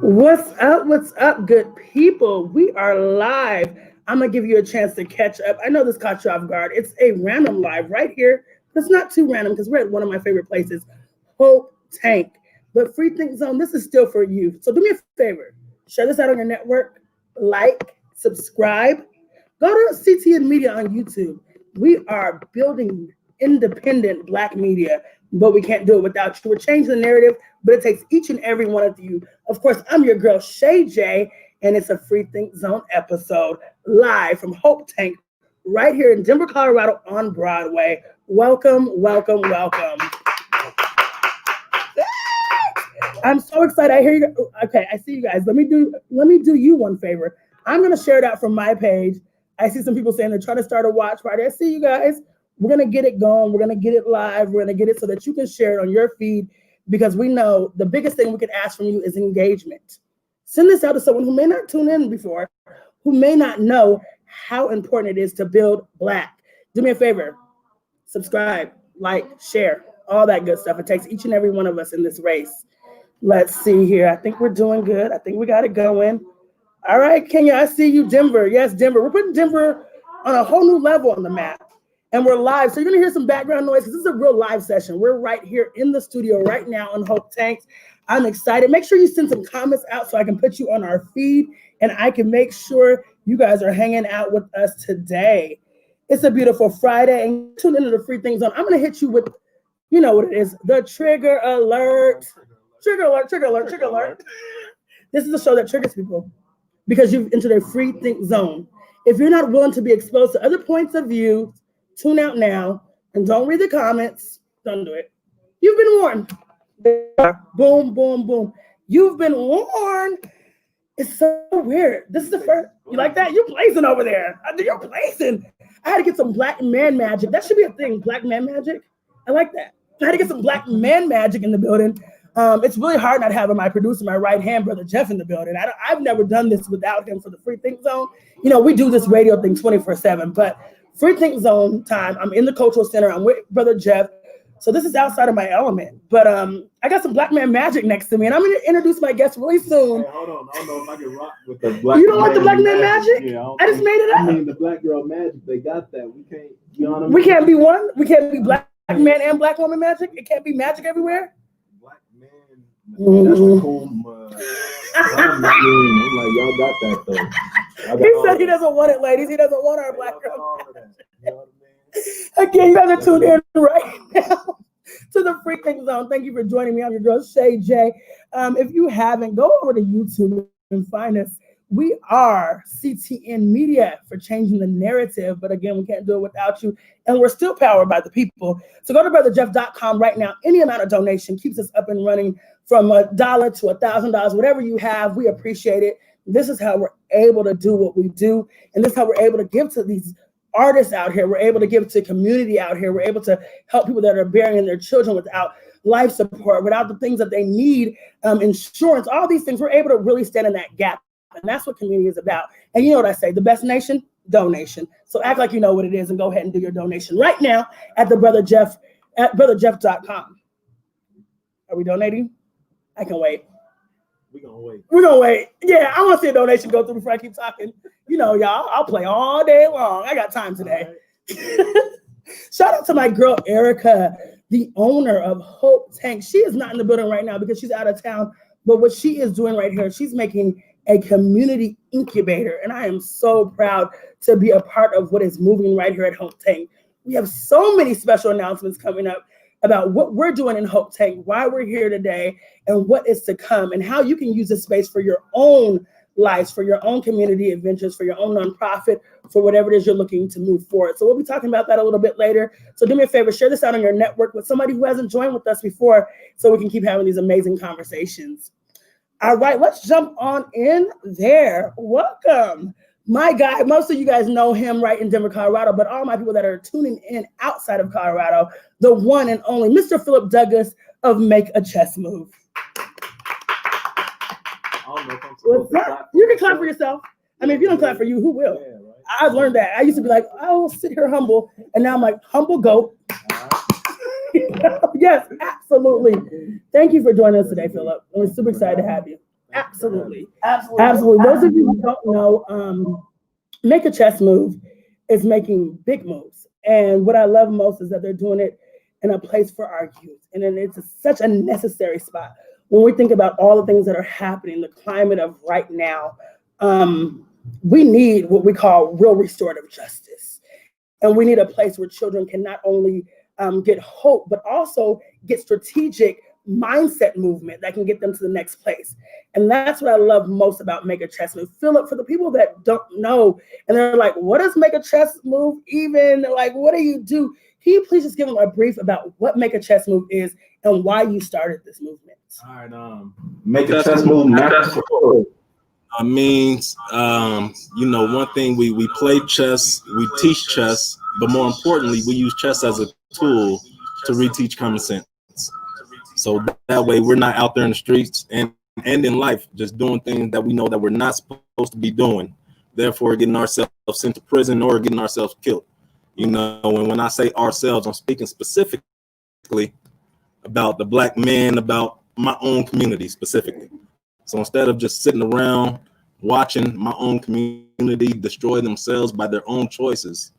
What's up? What's up, good people? We are live. I'm gonna give you a chance to catch up. I know this caught you off guard. It's a random live right here. It's not too random because we're at one of my favorite places, Hope Tank. But Free Think Zone, this is still for you. So do me a favor. Share this out on your network. Like, subscribe. Go to CTN Media on YouTube. We are building independent Black media, but we can't do it without you. We're changing the narrative, but it takes each and every one of you. Of course, I'm your girl, Shay J, and it's a Free Think Zone episode live from Hope Tank right here in Denver, Colorado on Broadway. Welcome, welcome, welcome. I'm so excited. I hear you. Okay, I see you guys. Let me do you one favor. I'm gonna share it out from my page. I see some people saying they're trying to start a watch party. I see you guys. We're gonna get it going. We're gonna get it live. We're gonna get it so that you can share it on your feed because we know the biggest thing we can ask from you is engagement. Send this out to someone who may not tune in before, who may not know how important it is to build Black. Do me a favor. Subscribe, like, share, all that good stuff. It takes each and every one of us in this race. Let's see here. I think we're doing good. I think we got it going. All right, Kenya, I see you, Denver. Yes, Denver. We're putting Denver on a whole new level on the map. And we're live. So you're going to hear some background noise because this is a real live session. We're right here in the studio right now on Hope Tanks. I'm excited. Make sure you send some comments out so I can put you on our feed and I can make sure you guys are hanging out with us today. It's a beautiful Friday and tune into the Free Think Zone. I'm going to hit you with, you know what it is, the trigger alert. Trigger alert, trigger alert, trigger alert. This is a show that triggers people because you've entered a Free Think Zone. If you're not willing to be exposed to other points of view, tune out now and don't read the comments. Don't do it. You've been warned. Boom, boom, boom. You've been warned. It's so weird. This is the first. You like that? You're blazing over there. You're blazing. I had to get some Black man magic. That should be a thing. Black man magic. I like that. I had to get some Black man magic in the building. It's really hard not having my producer, my right hand, Brother Jeff, in the building. I've never done this without him for the Free Think Zone. You know, we do this radio thing 24/7, but Free Think Zone time, I'm in the Cultural Center. I'm with Brother Jeff. So this is outside of my element. But I got some Black man magic next to me, and I'm going to introduce my guest really soon. Hey, hold on. I don't know if I can rock with the Black You don't like the Black man magic? Yeah, I just made it up. I mean, the Black girl magic, they got that. We can't, you know what I mean? We can't be one? We can't be Black man and Black woman magic? It can't be magic everywhere? Black man. That's the cool. I'm like, y'all got that though. He said he doesn't want it, ladies. He doesn't want our Black girl. You know what I mean? Again, you guys are tuned in right now to the Free Think Zone. Thank you for joining me. I'm your girl, Shay J. If you haven't, go over to YouTube and find us. We are CTN Media for changing the narrative. But again, we can't do it without you. And we're still powered by the people. So go to brotherjeff.com right now. Any amount of donation keeps us up and running from $1 to $1,000, whatever you have. We appreciate it. This is how we're able to do what we do. And this is how we're able to give to these artists out here. We're able to give to community out here. We're able to help people that are burying their children without life support, without the things that they need, insurance, all these things. We're able to really stand in that gap. And that's what community is about. And you know what I say, the best nation, donation. So act like you know what it is and go ahead and do your donation right now at the Brother Jeff, at brotherjeff.com. Are we donating? I can wait. We're going to wait. We're going to wait. Yeah, I want to see a donation go through before I keep talking. You know, y'all, I'll play all day long. I got time today. Right. Shout out to my girl, Erica, the owner of Hope Tank. She is not in the building right now because she's out of town. But what she is doing right here, she's making a community incubator. And I am so proud to be a part of what is moving right here at Hope Tank. We have so many special announcements coming up about what we're doing in Hope Tank, why we're here today, and what is to come, and how you can use this space for your own lives, for your own community adventures, for your own nonprofit, for whatever it is you're looking to move forward. So we'll be talking about that a little bit later. So do me a favor, share this out on your network with somebody who hasn't joined with us before so we can keep having these amazing conversations. All right, let's jump on in there. Welcome. My guy, most of you guys know him right in Denver, Colorado, but all my people that are tuning in outside of Colorado, the one and only Mr. Philip Douglas of Make a Chess Move. What's up? You can clap for yourself. I mean, if you don't clap for you, who will? Yeah, right. I've learned that. I used to be like, I will sit here humble, and now I'm like, humble goat. Yes, absolutely. Thank you for joining us today, Philip. We're super excited to have you. Absolutely. Absolutely. Those of you who don't know, Make a Chess Move is making big moves. And what I love most is that they're doing it in a place for our youth. And then it's such a necessary spot. When we think about all the things that are happening, the climate of right now, we need what we call real restorative justice. And we need a place where children can not only get hope, but also get strategic mindset movement that can get them to the next place. And that's what I love most about Make a Chess Move. Philip, for the people that don't know, and they're like, what does Make a Chess Move even? Like, what do you do? Can you please just give them a brief about what Make a Chess Move is and why you started this movement? All right, Make a Chess Move means, one thing, we play chess, we teach chess, but more importantly, we use chess as a tool to reteach common sense. So that way we're not out there in the streets and in life just doing things that we know that we're not supposed to be doing, therefore getting ourselves sent to prison or getting ourselves killed. And when I say ourselves, I'm speaking specifically about the Black men, about my own community specifically. So instead of just sitting around watching my own community destroy themselves by their own choices,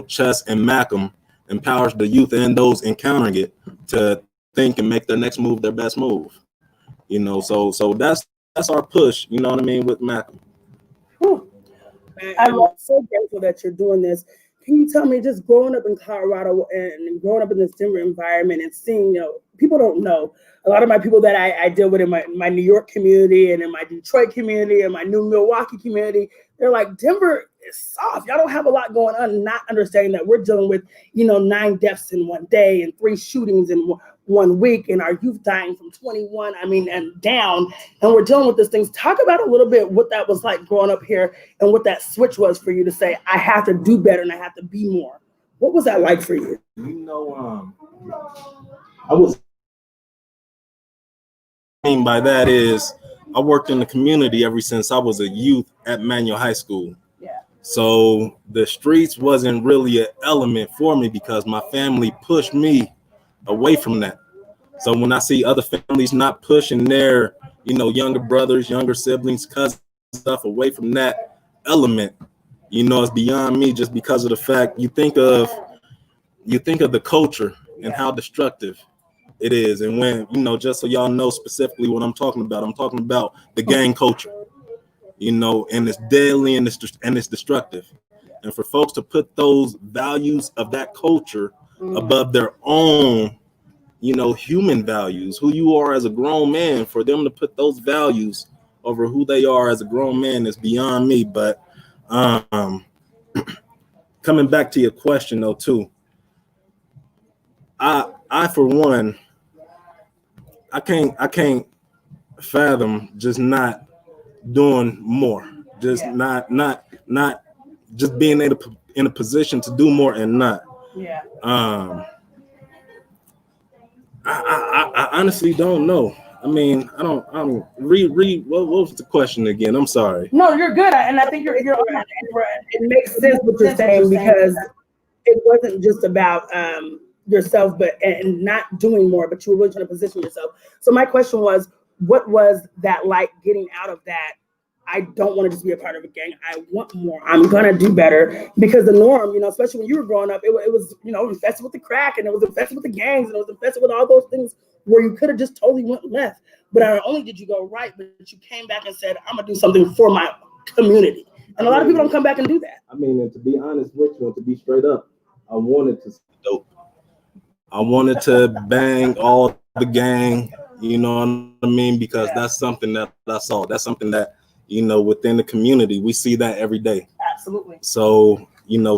chess and MACM empowers the youth and those encountering it to think and make their next move their best move. So that's our push, with MACM. I'm so grateful that you're doing this. Can you tell me, just growing up in Colorado and growing up in this Denver environment and seeing, people don't know. A lot of my people that I deal with in my New York community and in my Detroit community and my new Milwaukee community, they're like, Denver is soft. Y'all don't have a lot going on, not understanding that we're dealing with, 9 deaths in one day and 3 shootings in 1 week and our youth dying from 21, and down. And we're dealing with these things. Talk about a little bit what that was like growing up here and what that switch was for you to say, I have to do better and I have to be more. What was that like for you? I mean by that is I worked in the community ever since I was a youth at Manual High School. Yeah. So the streets wasn't really an element for me because my family pushed me away from that. So when I see other families not pushing their, younger brothers, younger siblings, cousins, stuff away from that element, it's beyond me just because of the fact you think of the culture and how destructive it is. And when, just so y'all know specifically what I'm talking about the gang culture, and it's deadly and it's destructive. And for folks to put those values of that culture above their own, human values, who you are as a grown man, for them to put those values over who they are as a grown man is beyond me. But coming back to your question though, too, I for one, I can't fathom just not doing more, just not just being in a position to do more and not. Yeah. I honestly don't know. I don't read. What was the question again? I'm sorry. No, you're good. And I think you're on. It makes sense what you're saying because it wasn't just about yourself, but and not doing more, but you were really trying to position yourself. So my question was, what was that like getting out of that? I don't want to just be a part of a gang. I want more. I'm gonna do better because the norm, especially when you were growing up, it was, infested with the crack and it was infested with the gangs and it was infested with all those things where you could have just totally went left. But not only did you go right, but you came back and said, I'm gonna do something for my community. And a lot of people don't come back and do that. And to be honest with you, and to be straight up, I wanted to dope. I wanted to bang all the gang, because that's something that I saw. That's something that, within the community, we see that every day. Absolutely. So,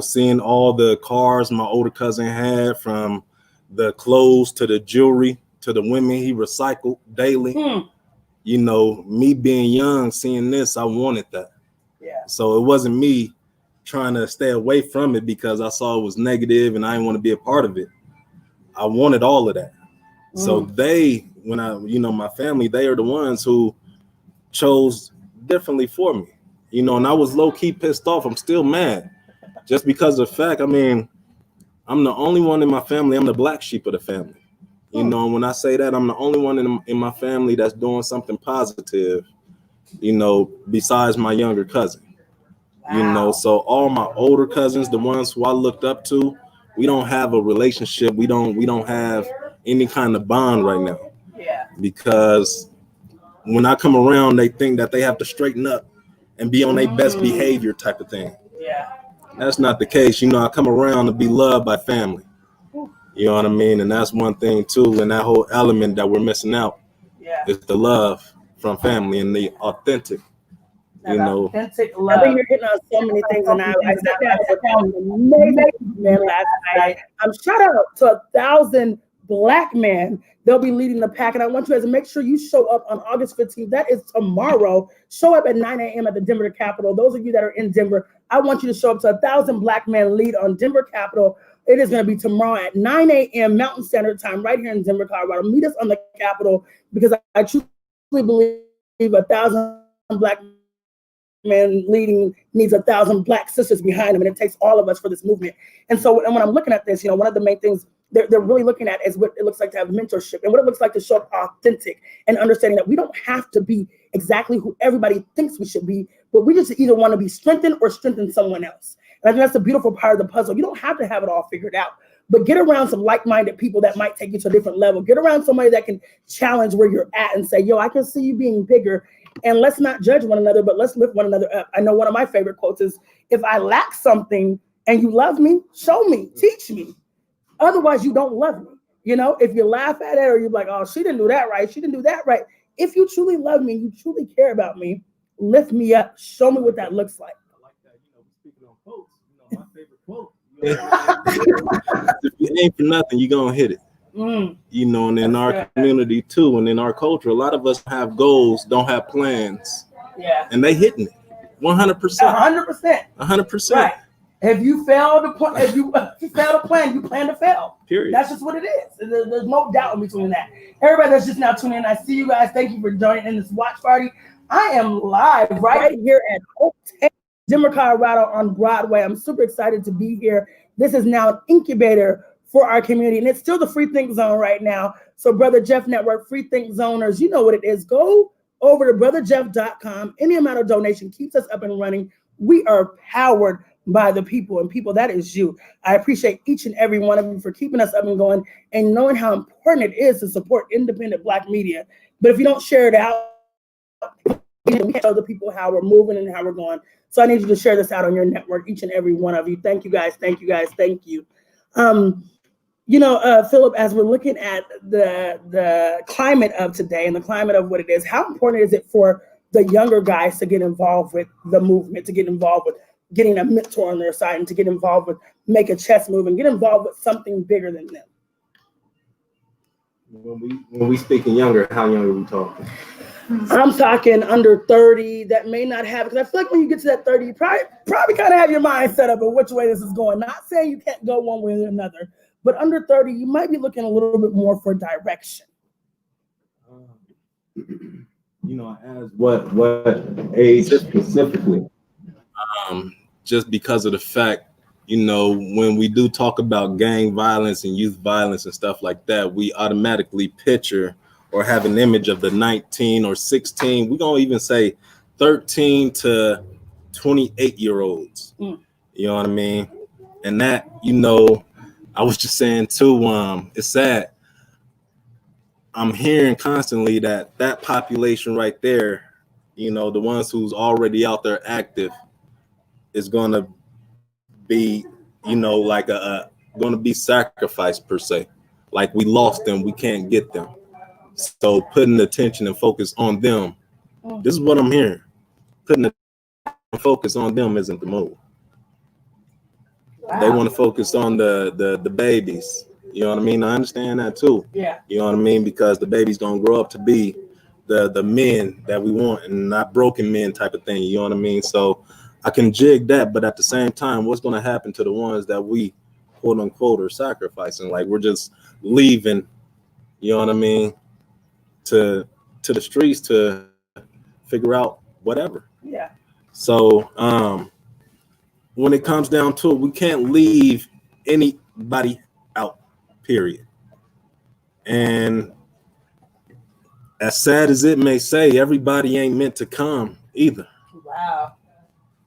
seeing all the cars my older cousin had, from the clothes to the jewelry to the women he recycled daily, me being young, seeing this, I wanted that. Yeah. So it wasn't me trying to stay away from it because I saw it was negative and I didn't want to be a part of it. I wanted all of that. So my family, they are the ones who chose differently for me, and I was low key pissed off. I'm still mad just because of the fact, I'm the only one in my family. I'm the black sheep of the family. You know, and when I say that, I'm the only one in my family that's doing something positive, you know, besides my younger cousin. You know, so all my older cousins, the ones who I looked up to, we don't have a relationship. We don't have any kind of bond right now. Yeah. Because when I come around, they think that they have to straighten up and be on their best behavior type of thing. Yeah. That's not the case. You know, I come around to be loved by family. You know what I mean? And that's one thing too, and that whole element that we're missing out is the love from family and the authentic. You know, authentic love. I think you're hitting on so many things, and I sat down with an amazing man last night. Shout out to 1,000 Black men. They'll be leading the pack, and I want you guys to make sure you show up on August 15th. That is tomorrow. Show up at 9 a.m. at the Denver Capitol. Those of you that are in Denver, I want you to show up to 1,000 Black men lead on Denver Capitol. It is going to be tomorrow at 9 a.m. Mountain Standard Time, right here in Denver, Colorado. Meet us on the Capitol, because I truly believe 1,000 Black men leading needs 1,000 Black sisters behind them, and it takes all of us for this movement. And so, and when I'm looking at this, you know, one of the main things they're really looking at is what it looks like to have mentorship, and what it looks like to show up authentic, and understanding that we don't have to be exactly who everybody thinks we should be, but we just either want to be strengthened or strengthen someone else. And I think that's the beautiful part of the puzzle. You don't have to have it all figured out, but get around some like-minded people that might take you to a different level. Get around somebody that can challenge where you're at and say, yo, I can see you being bigger. And let's not judge one another, but let's lift one another up. I know one of my favorite quotes is, if I lack something and you love me, show me, teach me. Otherwise, you don't love me. You know, if you laugh at it or you're like, oh, she didn't do that right, she didn't do that right. If you truly love me, you truly care about me, lift me up, show me what that looks like. I like that. You know, speaking on quotes, you know, my favorite quote. If you ain't for nothing, you're going to hit it. You know, and in our community too, and in our culture, a lot of us have goals, don't have plans. Yeah. And they hitting it 100%. 100%. 100%. Right. If you fail to if you fail to plan, you plan to fail. Period. That's just what it is. There's no doubt in between that. Everybody that's just now tuning in, I see you guys. Thank you for joining in this watch party. I am live right here at Hotel Denver, Colorado on Broadway. I'm super excited to be here. This is now an incubator for our community, and it's still the Free Think Zone right now. So Brother Jeff Network, Free Think Zoners, you know what it is. Go over to brotherjeff.com. Any amount of donation keeps us up and running. We are powered by the people, and people, that is you. I appreciate each and every one of you for keeping us up and going and knowing how important it is to support independent Black media. But if you don't share it out, we can't show the people how we're moving and how we're going. So I need you to share this out on your network, each and every one of you. Thank you guys. Thank you guys. Thank you. You know, Philip, as we're looking at the climate of today and the climate of what it is, how important is it for the younger guys to get involved with the movement, to get involved with getting a mentor on their side, and to get involved with make a chess move and get involved with something bigger than them? When we speaking younger, how young are we talking? I'm talking under 30 that may not have, because I feel like when you get to that 30, you probably kind of have your mind set up on which way this is going. Not saying you can't go one way or another, but under 30, you might be looking a little bit more for direction. You know, as what age specifically? Just because of the fact, you know, when we do talk about gang violence and youth violence and stuff like that, we automatically picture or have an image of the 19 or 16, we're going to even say 13 to 28-year-olds. You know what I mean? And that, you know, I was just saying too, it's sad. I'm hearing constantly that population right there, you know, the ones who's already out there active, is going to be, you know, like going to be sacrificed per se. Like we lost them, we can't get them. So putting attention and focus on them, this is what I'm hearing. Putting the focus on them isn't the move. Wow. They want to focus on the babies. You know what I mean? I understand that too. Yeah. You know what I mean? Because the baby's gonna grow up to be the men that we want, and not broken men type of thing. You know what I mean? So I can jig that, but at the same time, what's gonna happen to the ones that we quote unquote are sacrificing? Like we're just leaving, you know what I mean, to the streets to figure out whatever. Yeah. So when it comes down to it, we can't leave anybody out, period. And as sad as it may say, everybody ain't meant to come either. Wow.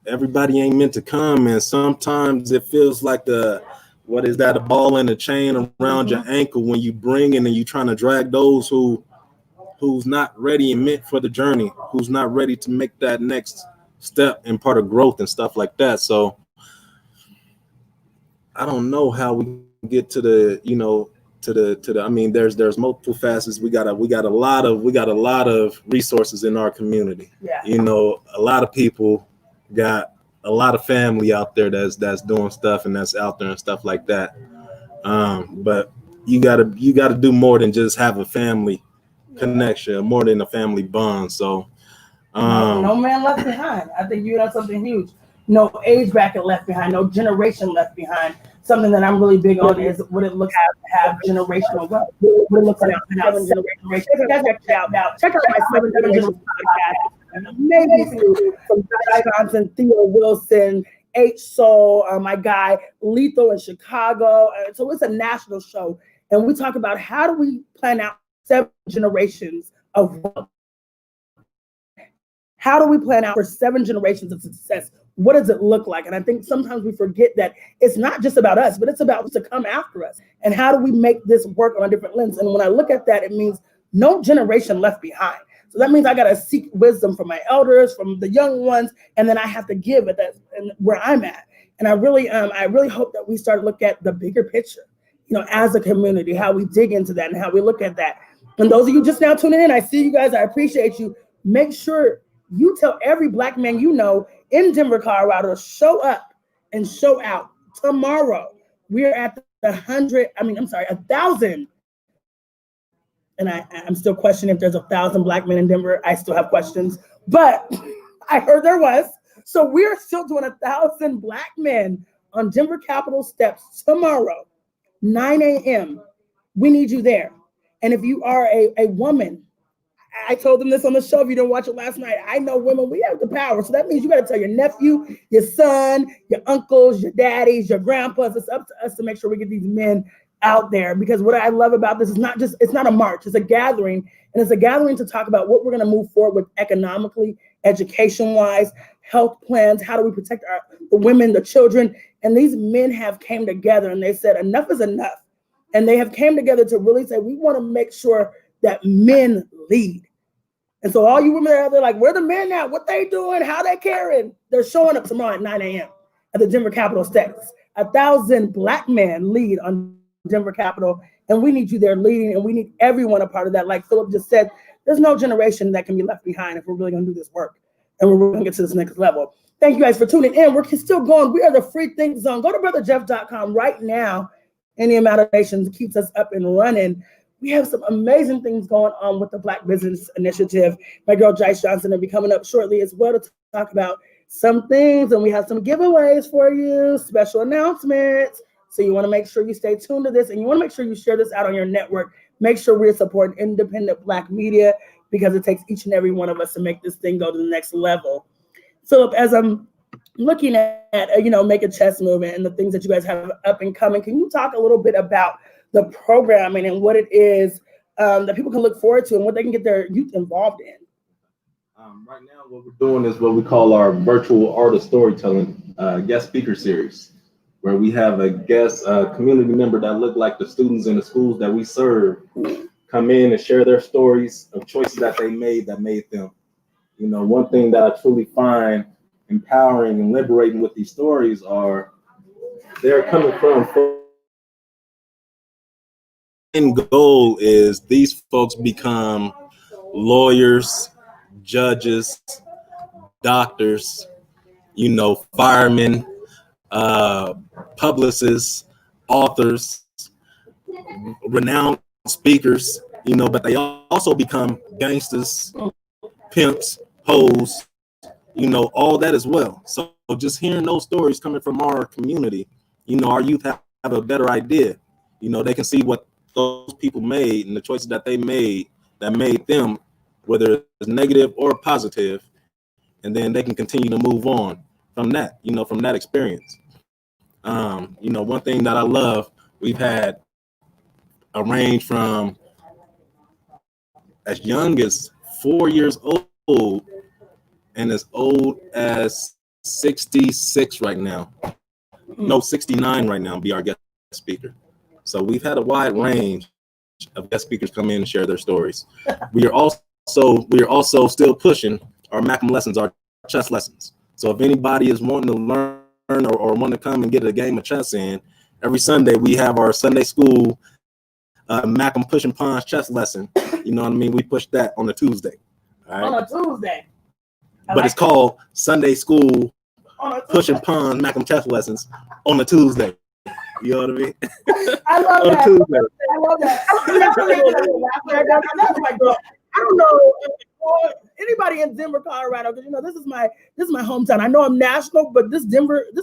Everybody ain't meant to come, and sometimes it feels like a ball and a chain around your ankle when you bring in and you trying to drag those who's not ready and meant for the journey, who's not ready to make that next step and part of growth and stuff like that. So I don't know how we get to the, I mean, there's multiple facets. We got a lot of resources in our community. Yeah. A lot of people got a lot of family out there that's doing stuff and that's out there and stuff like that. But you gotta do more than just have a family connection, more than a family bond. So no man left behind. I think you know something huge. No age bracket left behind, no generation left behind. Something that I'm really big on is what it looks like to have generational wealth. What it looks like to have 7 generations. You guys check it out now. Check out my 7 generations podcast. Amazing from Josh Johnson, Theo Wilson, H Soul, my guy Lethal in Chicago. So it's a national show, and we talk about how do we plan out 7 generations of wealth. How do we plan out for 7 generations of success? What does it look like? And I think sometimes we forget that it's not just about us, but it's about what's to come after us. And how do we make this work on a different lens? And when I look at that, it means no generation left behind. So that means I got to seek wisdom from my elders, from the young ones, and then I have to give it that and where I'm at. And I really hope that we start to look at the bigger picture, as a community, how we dig into that and how we look at that. And those of you just now tuning in, I see you guys. I appreciate you. Make sure you tell every Black man you know in Denver, Colorado, to show up and show out tomorrow. We're at the 1,000. And I'm still questioning if there's 1,000 Black men in Denver. I still have questions, but I heard there was. So we're still doing 1,000 Black men on Denver Capitol steps tomorrow, 9 a.m. We need you there. And if you are a woman, I told them this on the show. If you didn't watch it last night, I know women, we have the power. So that means you got to tell your nephew, your son, your uncles, your daddies, your grandpas. It's up to us to make sure we get these men out there, because what I love about this is it's not a march, it's a gathering. And it's a gathering to talk about what we're going to move forward with economically, education-wise, health plans. How do we protect the women, the children? And these men have came together and they said, enough is enough. And they have came together to really say, we want to make sure that men lead. And so all you women out there like, where the men now? What they doing? How they caring? They're showing up tomorrow at 9 a.m. at the Denver Capitol steps. 1,000 Black men lead on Denver Capitol, and we need you there leading, and we need everyone a part of that. Like Philip just said, there's no generation that can be left behind if we're really going to do this work, and we're really going to get to this next level. Thank you guys for tuning in. We're still going. We are the Free Think Zone. Go to brotherjeff.com right now. Any amount of donations keeps us up and running. We have some amazing things going on with the Black Business Initiative. My girl Josh Johnson will be coming up shortly as well to talk about some things, and we have some giveaways for you, special announcements. So you want to make sure you stay tuned to this, and you want to make sure you share this out on your network. Make sure we're supporting independent Black media, because it takes each and every one of us to make this thing go to the next level. Philip, as I'm looking at Make a Chess Movement and the things that you guys have up and coming, can you talk a little bit about the programming and what it is that people can look forward to and what they can get their youth involved in? Right now, what we're doing is what we call our virtual art of storytelling guest speaker series, where we have a guest community member that look like the students in the schools that we serve come in and share their stories of choices that they made that made them. One thing that I truly find empowering and liberating with these stories are they're coming from. End goal is these folks become lawyers, judges, doctors, firemen, publicists, authors, renowned speakers, but they also become gangsters, pimps, hoes, all that as well. So just hearing those stories coming from our community, our youth have a better idea. They can see what those people made and the choices that they made that made them, whether it's negative or positive, and then they can continue to move on from that, from that experience. One thing that I love, we've had a range from as young as 4 years old and as old as 66 right now. No, 69 right now, be our guest speaker. So we've had a wide range of guest speakers come in and share their stories. We are also still pushing our MACM lessons, our chess lessons. So if anybody is wanting to learn or want to come and get a game of chess in, every Sunday we have our Sunday school MACM pushing pawns chess lesson. You know what I mean? We push that on a Tuesday. All right? On a Tuesday. But it's called Sunday School Pushing Pawns MACM chess lessons on a Tuesday. You know what I mean? I love that. I love that. I don't know anybody in Denver, Colorado, because this is my hometown. I know I'm national, but this is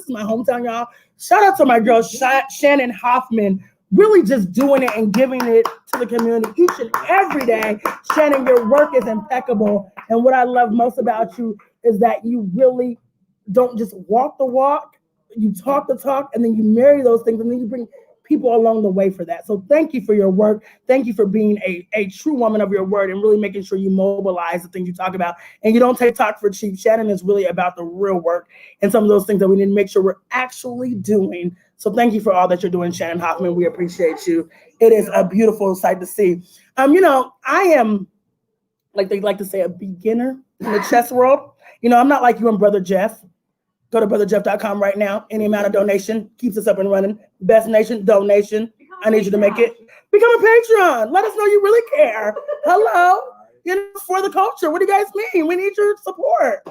my hometown, y'all. Shout out to my girl Shannon Hoffman, really just doing it and giving it to the community each and every day. Shannon, your work is impeccable, and what I love most about you is that you really don't just walk the walk, you talk the talk, and then you marry those things, and then you bring people along the way for that. So thank you for your work. Thank you for being a true woman of your word and really making sure you mobilize the things you talk about and you don't take talk for cheap. Shannon is really about the real work and some of those things that we need to make sure we're actually doing. So thank you for all that you're doing, Shannon Hoffman. We appreciate you. It is a beautiful sight to see. I am, like they like to say, a beginner in the chess world. I'm not like you and Brother Jeff. Go to brotherjeff.com right now. Any amount of donation keeps us up and running. Best Nation donation. I need you to make it. Become a Patreon. Let us know you really care. Hello. For the culture. What do you guys mean? We need your support.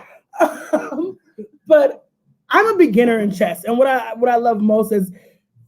But I'm a beginner in chess. And what I love most is,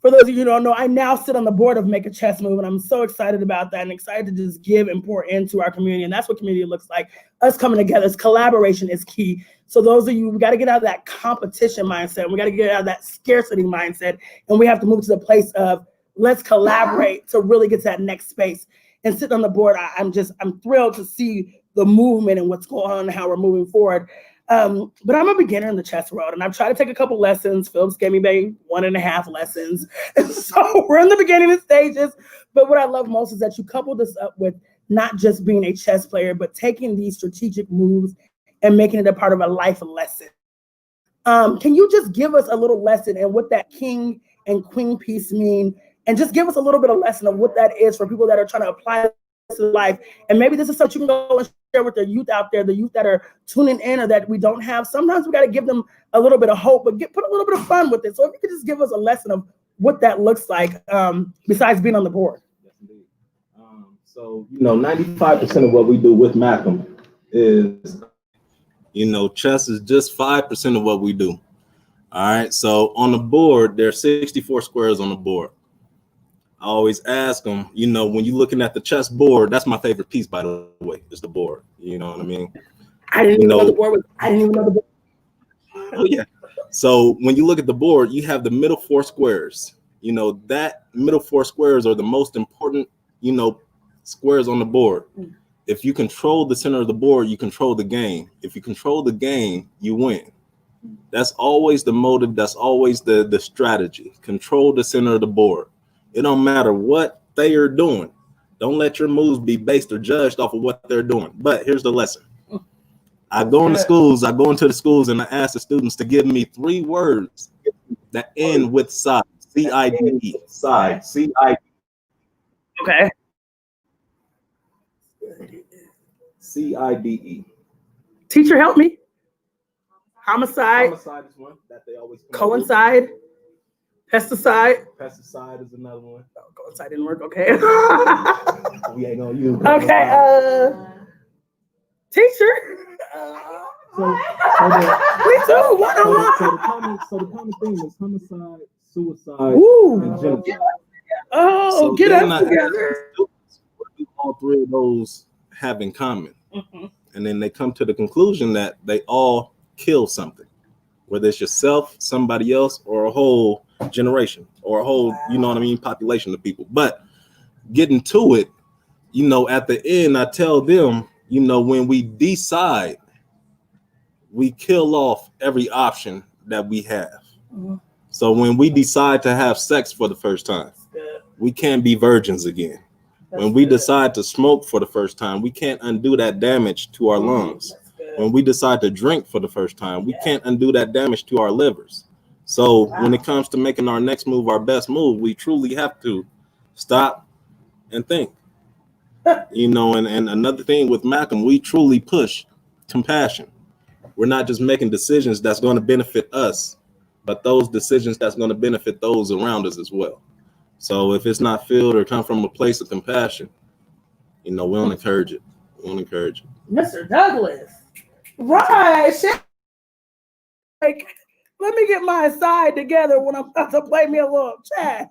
for those of you who don't know, I now sit on the board of Make a Chess Move, and I'm so excited about that and excited to just give and pour into our community. And that's what community looks like. Us coming together. Collaboration is key. So those of you, we got to get out of that competition mindset. We got to get out of that scarcity mindset. And we have to move to the place of let's collaborate to really get to that next space. And sitting on the board, I'm thrilled to see the movement and what's going on and how we're moving forward. But I'm a beginner in the chess world, and I've tried to take a couple lessons. Phillips gave me maybe 1.5 lessons. And so we're in the beginning stages. But what I love most is that you couple this up with not just being a chess player, but taking these strategic moves and making it a part of a life lesson. Can you just give us a little lesson and what that king and queen piece mean? And just give us a little bit of lesson of what that is for people that are trying to apply this to life. And maybe this is something you can go and share with the youth out there, the youth that are tuning in or that we don't have. Sometimes we got to give them a little bit of hope, but put a little bit of fun with it. So if you could just give us a lesson of what that looks like, besides being on the board. Yes, indeed. So 95% of what we do with MACM is, chess is just 5% of what we do. All right. So on the board, there are 64 squares on the board. I always ask them, when you're looking at the chess board, that's my favorite piece, by the way, is the board. You know what I mean? I didn't even know the board. Oh, yeah. So when you look at the board, you have the middle 4 squares. That middle 4 squares are the most important, squares on the board. If you control the center of the board, you control the game. If you control the game, you win. That's always the motive. That's always the strategy. Control the center of the board. It don't matter what they are doing. Don't let your moves be based or judged off of what they're doing. But here's the lesson. I go into the schools and I ask the students to give me 3 words that end with side. C-I-D-E. side. C-I-D-E. Okay. C-I-D-E. Teacher, help me. Homicide. Homicide is one that they always coincide. Pesticide. Pesticide is another one. Oh, coincide didn't work. Okay. We ain't gonna use. Okay. Teacher. We too. So the common thing is homicide, suicide, and genocide. Oh, so get us together. All 3 of those have in common, and then they come to the conclusion that they all kill something, whether it's yourself, somebody else, or a whole generation, or a whole, population of people. But getting to it, at the end, I tell them, when we decide, we kill off every option that we have. So when we decide to have sex for the first time, we can't be virgins again. When we decide to smoke for the first time, we can't undo that damage to our lungs. When we decide to drink for the first time, we can't undo that damage to our livers. So when it comes to making our next move, our best move, we truly have to stop and think. You know, and another thing with MACM, we truly push compassion. We're not just making decisions that's going to benefit us, but those decisions that's going to benefit those around us as well. So if it's not filled or come from a place of compassion, you know, we don't encourage it. We don't encourage it. Mr. Douglas. Right. Like, let me get my side together when I'm about to play me a little chess.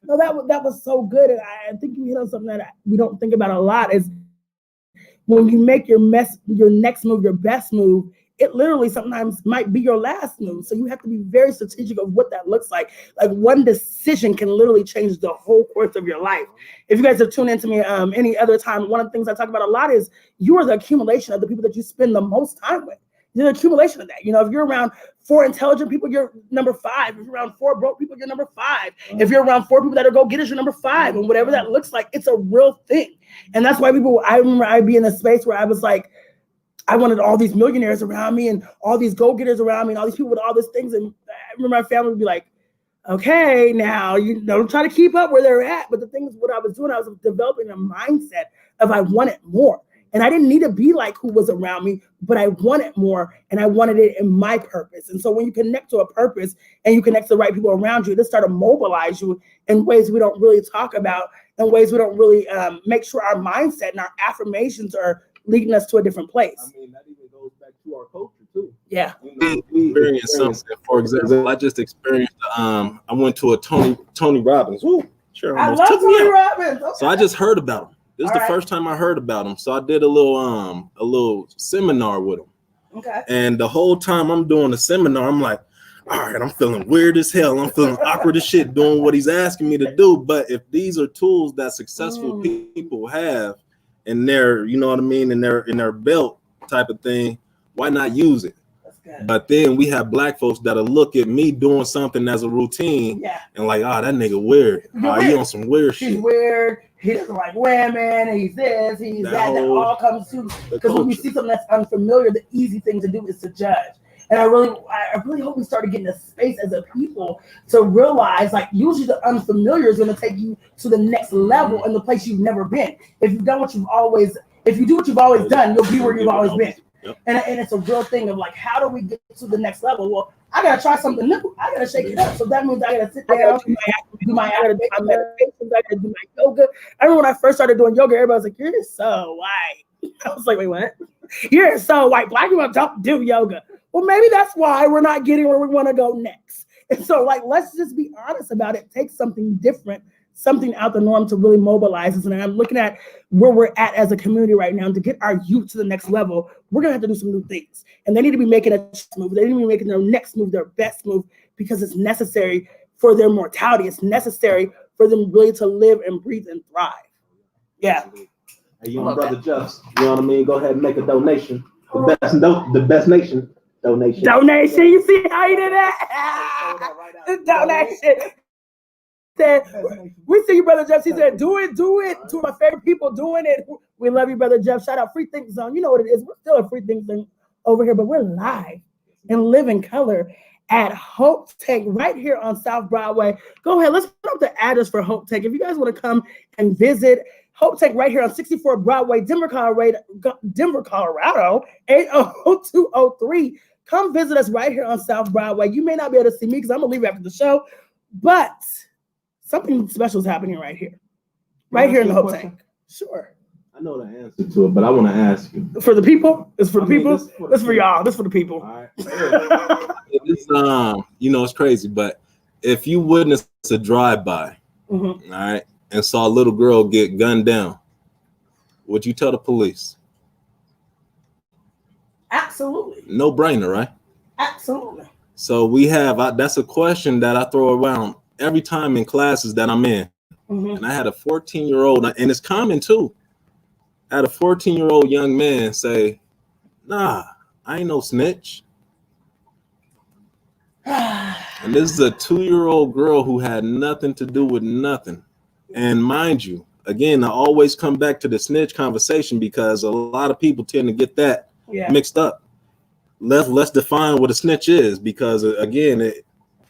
No, that was so good. And I think you hit on something that we don't think about a lot is when you make your next move, your best move, it literally sometimes might be your last move. So you have to be very strategic of what that looks like. Like one decision can literally change the whole course of your life. If you guys have tuned into me any other time, one of the things I talk about a lot is you are the accumulation of the people that you spend the most time with. You're the accumulation of that. You know, if you're around 4 intelligent people, you're number 5. If you're around 4 broke people, you're number 5. If you're around 4 people that are go-getters, you're number 5. And whatever that looks like, it's a real thing. And that's why I remember I'd be in a space where I was like, I wanted all these millionaires around me and all these go-getters around me and all these people with all these things. And I remember my family would be like, okay, now, you don't try to keep up where they're at. But the thing is, what I was doing, I was developing a mindset of I wanted more. And I didn't need to be like who was around me, but I wanted more and I wanted it in my purpose. And so when you connect to a purpose and you connect to the right people around you, they start to mobilize you in ways we don't really talk about, in ways we don't really make sure our mindset and our affirmations are leading us to a different place. I mean, that even goes back to our culture too. Yeah. You know, we Experience something. For example, I just experienced. I went to a Tony Robbins. Woo, sure. I love Tony Robbins. Okay. So I just heard about him. This is All the first time I heard about him. So I did a little seminar with him. Okay. And the whole time I'm doing the seminar, I'm like, all right, I'm feeling weird as hell. I'm feeling awkward as shit doing what he's asking me to do. But if these are tools that successful people have in their, you know what I mean, in their belt type of thing, why not use it? That's good. But then we have black folks that'll look at me doing something as a routine and like, oh, that nigga weird. He on some weird shit. He's weird. He doesn't like women. He's this. He's that. That all comes to because when you see something that's unfamiliar, the easy thing to do is to judge. And I really hope we started getting a space as a people to realize, like, usually the unfamiliar is going to take you to the next level in the place you've never been. If you do what you've always done, you'll be where you've always been. Yep. And it's a real thing of like, how do we get to the next level? Well, I gotta try something new. I gotta shake it up. So that means I gotta sit down, do my meditations, I gotta do my yoga. I remember when I first started doing yoga, everybody was like, "You're so white." I was like, "Wait, what? You're so white. Black people don't do yoga." Well, maybe that's why we're not getting where we want to go next. And so, like, let's just be honest about it. Take something different, something out the norm to really mobilize us. And I'm looking at where we're at as a community right now. And to get our youth to the next level, we're going to have to do some new things. And they need to be making a move. They need to be making their next move, their best move, because it's necessary for their mortality. It's necessary for them really to live and breathe and thrive. Yeah. Hey, young brother Jeff, you know what I mean? Go ahead and make a donation. The best nation donation. Donation. You see how you did that? Donation. Said, we see you, Brother Jeff. He said, do it. Two of my favorite people doing it. We love you, Brother Jeff. Shout out Free Think Zone. You know what it is. We're still a Free Think Zone over here, but we're live and live in color at Hope Tech right here on South Broadway. Go ahead. Let's put up the address for Hope Tech. If you guys want to come and visit Hope Tech right here on 64 Broadway, Denver, Colorado, 80203. Come visit us right here on South Broadway. You may not be able to see me because I'm going to leave after the show, but something special is happening right here. Right here in the Hope Tank. Sure. I know the answer to it, but I want to ask you. For the people? It's for the people? This for y'all. This for the people. All right. It's, you know, it's crazy, but if you witness a drive-by, all right, and saw a little girl get gunned down, would you tell the police? Absolutely. No brainer, right? Absolutely. So we have, that's a question that I throw around every time in classes that I'm in. And I had a 14-year-old, and it's common too. I had a 14-year-old young man say, nah, I ain't no snitch. And this is a 2-year-old girl who had nothing to do with nothing. And mind you, again, I always come back to the snitch conversation because a lot of people tend to get that mixed up. Let's define what a snitch is, because again,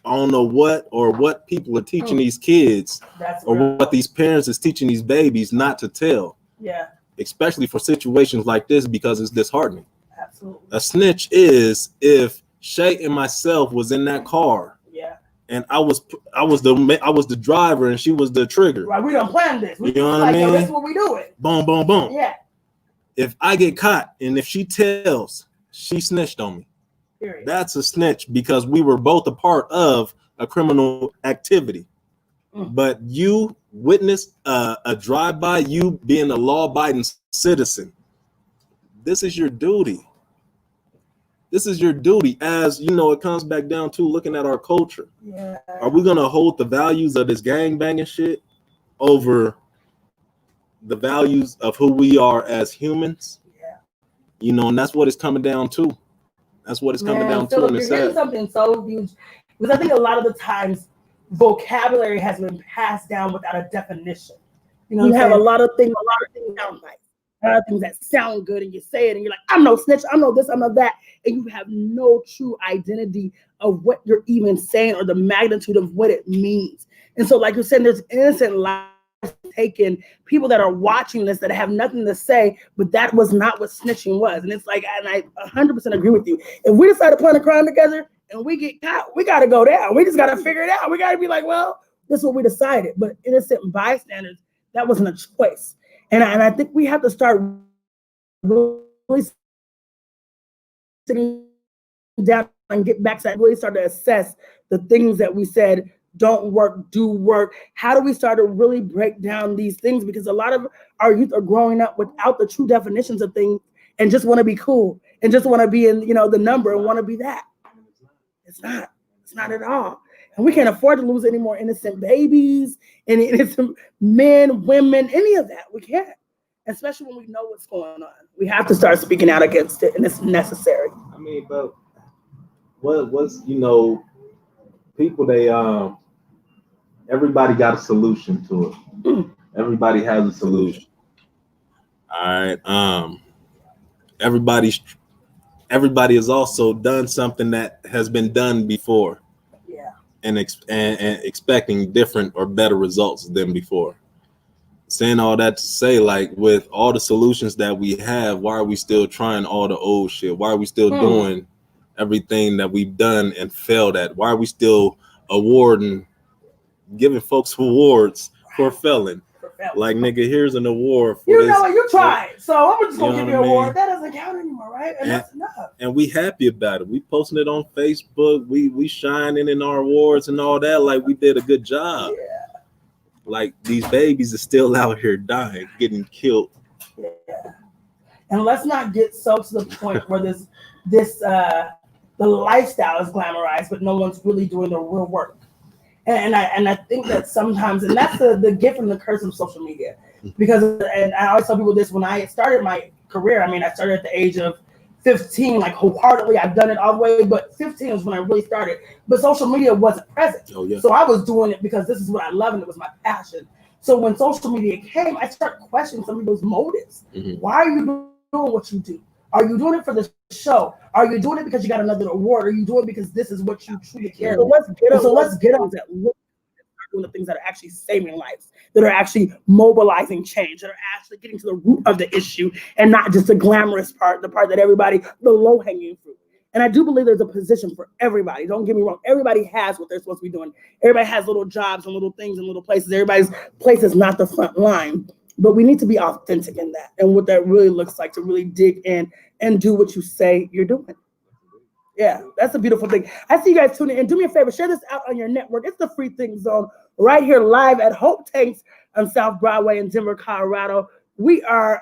I don't know what people are teaching these kids what these parents is teaching these babies not to tell. Yeah. Especially for situations like this, because it's disheartening. Absolutely. A snitch is if Shay and myself was in that car. Yeah. And I was the driver and she was the trigger. Right, we don't plan this. You know what I mean? That's what we do it. Boom, boom, boom. Yeah. If I get caught and if she tells, she snitched on me. Period. That's a snitch, because we were both a part of a criminal activity. But you witnessed a drive-by, you being a law-abiding citizen. This is your duty. This is your duty. As you know, it comes back down to looking at our culture. Yeah. Are we gonna hold the values of this gang banging shit over the values of who we are as humans? Yeah. You know, and that's what it's coming down to. That's what it's coming down to. And it's hitting something so huge, because I think a lot of the times vocabulary has been passed down without a definition. You know, you have a lot of things sound like. A lot of things that sound good, and you say it and you're like, I'm no snitch, I'm no this, I'm no that, and you have no true identity of what you're even saying or the magnitude of what it means. And so, like you're saying, there's innocent lives taken, people that are watching this that have nothing to say, but that was not what snitching was. And it's like, and I 100% agree with you. If we decide to plan a crime together and we get caught, we got to go down. We just got to figure it out. We got to be like, well, this is what we decided. But innocent bystanders, that wasn't a choice. And I think we have to start really sitting down and get back to that, really start to assess the things that we said don't work, do work. How do we start to really break down these things? Because a lot of our youth are growing up without the true definitions of things and just want to be cool and just want to be in, the number and want to be that. It's not at all. And we can't afford to lose any more innocent babies, any innocent men, women, any of that. We can't, especially when we know what's going on. We have to start speaking out against it, and it's necessary. I mean, but what's people, everybody got a solution to it. Everybody has a solution. All right. Everybody has also done something that has been done before. And expecting different or better results than before. Saying all that to say, like, with all the solutions that we have, why are we still trying all the old shit? Why are we still doing everything that we've done and failed at? Why are we still giving folks awards for failing? Like, nigga, here's an award for this. You tried, so I'm just gonna give you an award. That doesn't count anymore, right? And that's enough. And we happy about it. We posting it on Facebook. We shining in our awards and all that, like we did a good job. Yeah. Like, these babies are still out here dying, getting killed. Yeah. And let's not get so to the point where the lifestyle is glamorized, but no one's really doing the real work. And I think that sometimes, and that's the gift and the curse of social media, because, and I always tell people this, when I started my career, I started at the age of 15, like wholeheartedly. I've done it all the way, but 15 was when I really started. But social media wasn't present. Oh, yeah. So I was doing it because this is what I love and it was my passion. So when social media came, I started questioning some of those motives. Mm-hmm. Why are you doing what you do? Are you doing it for the show? Are you doing it because you got another award? Are you doing it because this is what you truly care about? So let's get on that. Doing the things that are actually saving lives, that are actually mobilizing change, that are actually getting to the root of the issue, and not just the glamorous part, the part that everybody, the low-hanging fruit. And I do believe there's a position for everybody. Don't get me wrong. Everybody has what they're supposed to be doing. Everybody has little jobs and little things and little places. Everybody's place is not the front line. But we need to be authentic in that and what that really looks like, to really dig in and do what you say you're doing. Yeah, that's a beautiful thing. I see you guys tuning in. Do me a favor, share this out on your network. It's the Free Think Zone right here live at Hope Tanks on South Broadway in Denver, Colorado. We are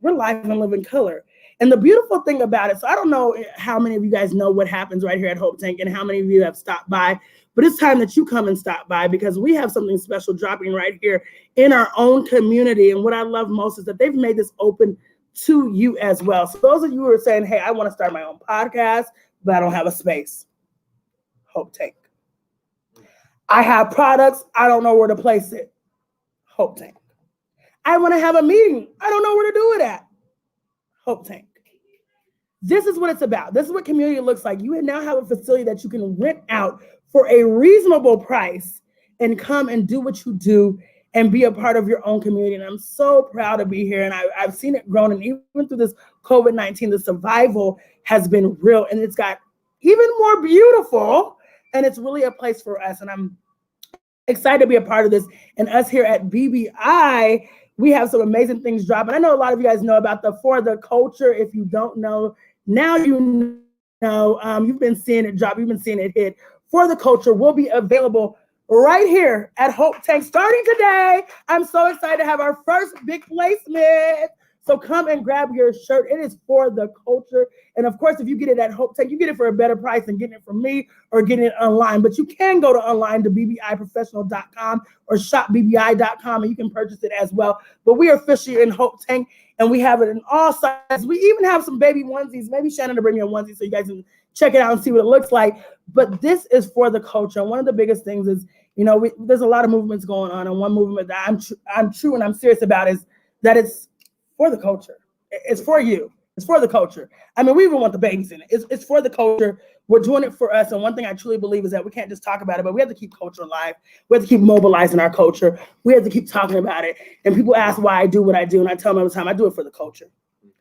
we're live and living color. And the beautiful thing about it, so I don't know how many of you guys know what happens right here at Hope Tank and how many of you have stopped by, but it's time that you come and stop by, because we have something special dropping right here in our own community. And what I love most is that they've made this open to you as well. So those of you who are saying, hey, I want to start my own podcast, but I don't have a space. Hope Tank. I have products, I don't know where to place it. Hope Tank. I want to have a meeting. I don't know where to do it at. Hope Tank. This is what it's about. This is what community looks like. You now have a facility that you can rent out for a reasonable price and come and do what you do and be a part of your own community. And I'm so proud to be here. And I've seen it grown. And even through this COVID-19, the survival has been real. And it's got even more beautiful. And it's really a place for us. And I'm excited to be a part of this. And us here at BBI, we have some amazing things dropping. I know a lot of you guys know about the For the Culture. If you don't know, now you know. You've been seeing it drop. You've been seeing it hit. For the Culture will be available right here at Hope Tank starting today. I'm so excited to have our first big placement. So come and grab your shirt. It is For the Culture. And of course, if you get it at Hope Tank, you get it for a better price than getting it from me or getting it online. But you can go to online to bbiprofessional.com or shopbbi.com and you can purchase it as well. But we are officially in Hope Tank and we have it in all sizes. We even have some baby onesies. Maybe Shannon will bring me a onesie so you guys can check it out and see what it looks like. But this is For the Culture. And one of the biggest things is, there's a lot of movements going on. And one movement that I'm true and I'm serious about is that it's for the culture. It's for you. It's for the culture. I mean, we even want the babies in it. It's for the culture. We're doing it for us. And one thing I truly believe is that we can't just talk about it, but we have to keep culture alive. We have to keep mobilizing our culture. We have to keep talking about it. And people ask why I do what I do. And I tell them all the time, I do it for the culture.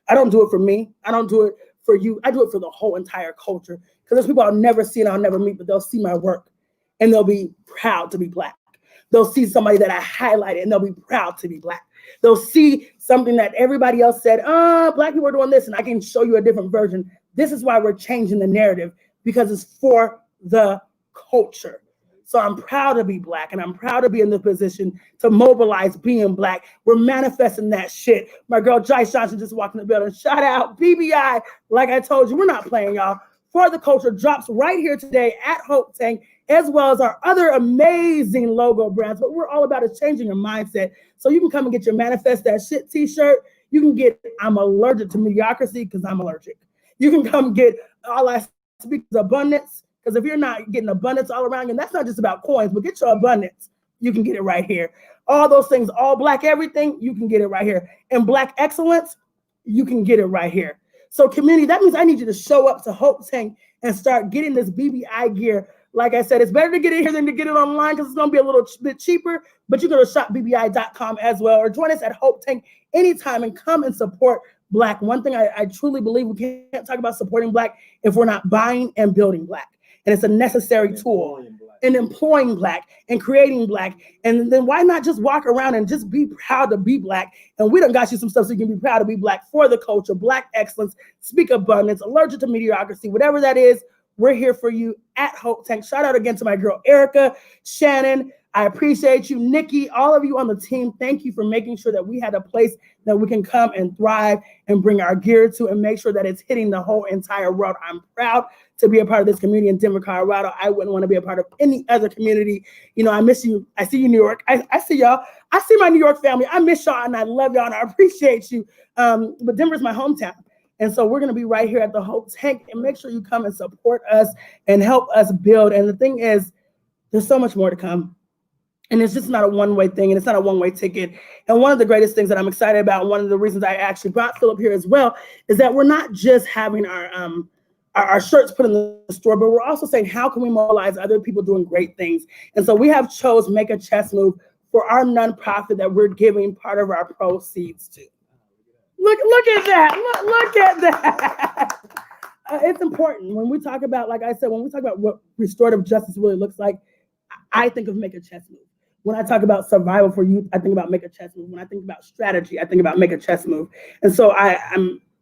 I don't do it for me. I don't do it for you. I do it for the whole entire culture. Because there's people I'll never see and I'll never meet, but they'll see my work and they'll be proud to be Black. They'll see somebody that I highlighted and they'll be proud to be Black. They'll see something that everybody else said, Black people are doing this, and I can show you a different version. This is why we're changing the narrative, because it's for the culture. So I'm proud to be Black, and I'm proud to be in the position to mobilize being Black. We're manifesting that shit. My girl Jice Johnson just walked in the building. Shout out BBI. Like I told you, we're not playing, y'all. For the Culture drops right here today at Hope Tank, as well as our other amazing logo brands. What we're all about is changing your mindset. So you can come and get your Manifest That Shit t-shirt. You can get I'm allergic to mediocrity because I'm allergic. You can come get All I Speak is Abundance, because if you're not getting abundance all around you, and that's not just about coins, but get your abundance, you can get it right here. All those things, all Black everything, you can get it right here. And Black excellence, you can get it right here. So community, that means I need you to show up to Hope Tank and start getting this BBI gear. Like I said, it's better to get it here than to get it online because it's going to be a little bit cheaper, but you go to shopbbi.com as well, or join us at Hope Tank anytime and come and support Black. One thing I truly believe, we can't talk about supporting Black if we're not buying and building Black. And it's a necessary tool in employing Black and creating Black. And then why not just walk around and just be proud to be Black? And we done got you some stuff so you can be proud to be Black. For the culture, Black excellence, speak abundance, allergic to mediocrity, whatever that is. We're here for you at Hope Tank. Shout out again to my girl, Erica, Shannon. I appreciate you, Nikki, all of you on the team. Thank you for making sure that we had a place that we can come and thrive and bring our gear to and make sure that it's hitting the whole entire world. I'm proud to be a part of this community in Denver, Colorado. I wouldn't want to be a part of any other community. I miss you. I see you, New York. I see y'all. I see my New York family. I miss y'all and I love y'all and I appreciate you. But Denver's my hometown. And so we're going to be right here at the Hope Tank, and make sure you come and support us and help us build. And the thing is, there's so much more to come. And it's just not a one-way thing, and it's not a one-way ticket. And one of the greatest things that I'm excited about, one of the reasons I actually brought Philip here as well, is that we're not just having our shirts put in the store, but we're also saying, how can we mobilize other people doing great things? And so we have chose Make a Chess Move for our nonprofit that we're giving part of our proceeds to. Look at that. Look at that. It's important. When we talk about, like I said, when we talk about what restorative justice really looks like, I think of Make a Chess Move. When I talk about survival for youth, I think about Make a Chess Move. When I think about strategy, I think about Make a Chess Move. And so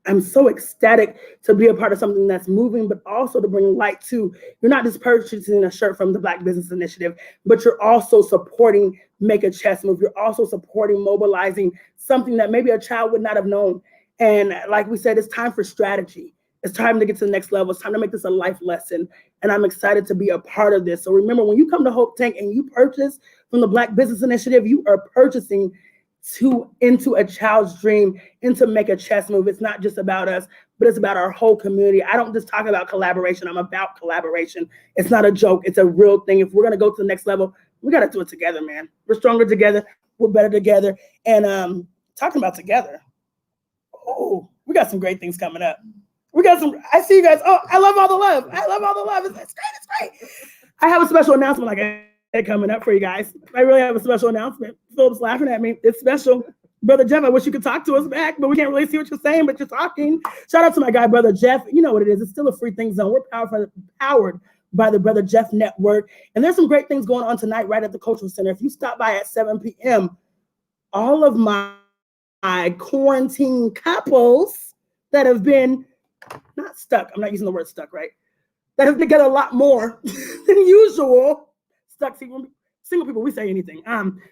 I'm so ecstatic to be a part of something that's moving, but also to bring light to, you're not just purchasing a shirt from the Black Business Initiative, but you're also supporting Make a Chess Move. You're also supporting, mobilizing something that maybe a child would not have known. And like we said, it's time for strategy. It's time to get to the next level. It's time to make this a life lesson. And I'm excited to be a part of this. So remember, when you come to Hope Tank and you purchase from the Black Business Initiative, you are purchasing into a child's dream, into Make a Chess Move. It's not just about us, but it's about our whole community. I don't just talk about collaboration. I'm about collaboration. It's not a joke. It's a real thing. If we're going to go to the next level, we got to do it together, man. We're stronger together. We're better together. And Talking about together. Oh, we got some great things coming up. I see you guys. Oh, I love all the love. It's great. It's great. I have a special announcement, like I said, coming up for you guys. I really have a special announcement. Philip's laughing at me. It's special. Brother Jeff, I wish you could talk to us back, but we can't really see what you're saying, but you're talking. Shout out to my guy, Brother Jeff. You know what it is. It's still a free thing zone. We're powered by the Brother Jeff Network. And there's some great things going on tonight right at the Cultural Center. If you stop by at 7 p.m., all of my quarantine couples that have been not stuck. I'm not using the word stuck, right? That have been together a lot more than usual. Stuck, single people, we say anything.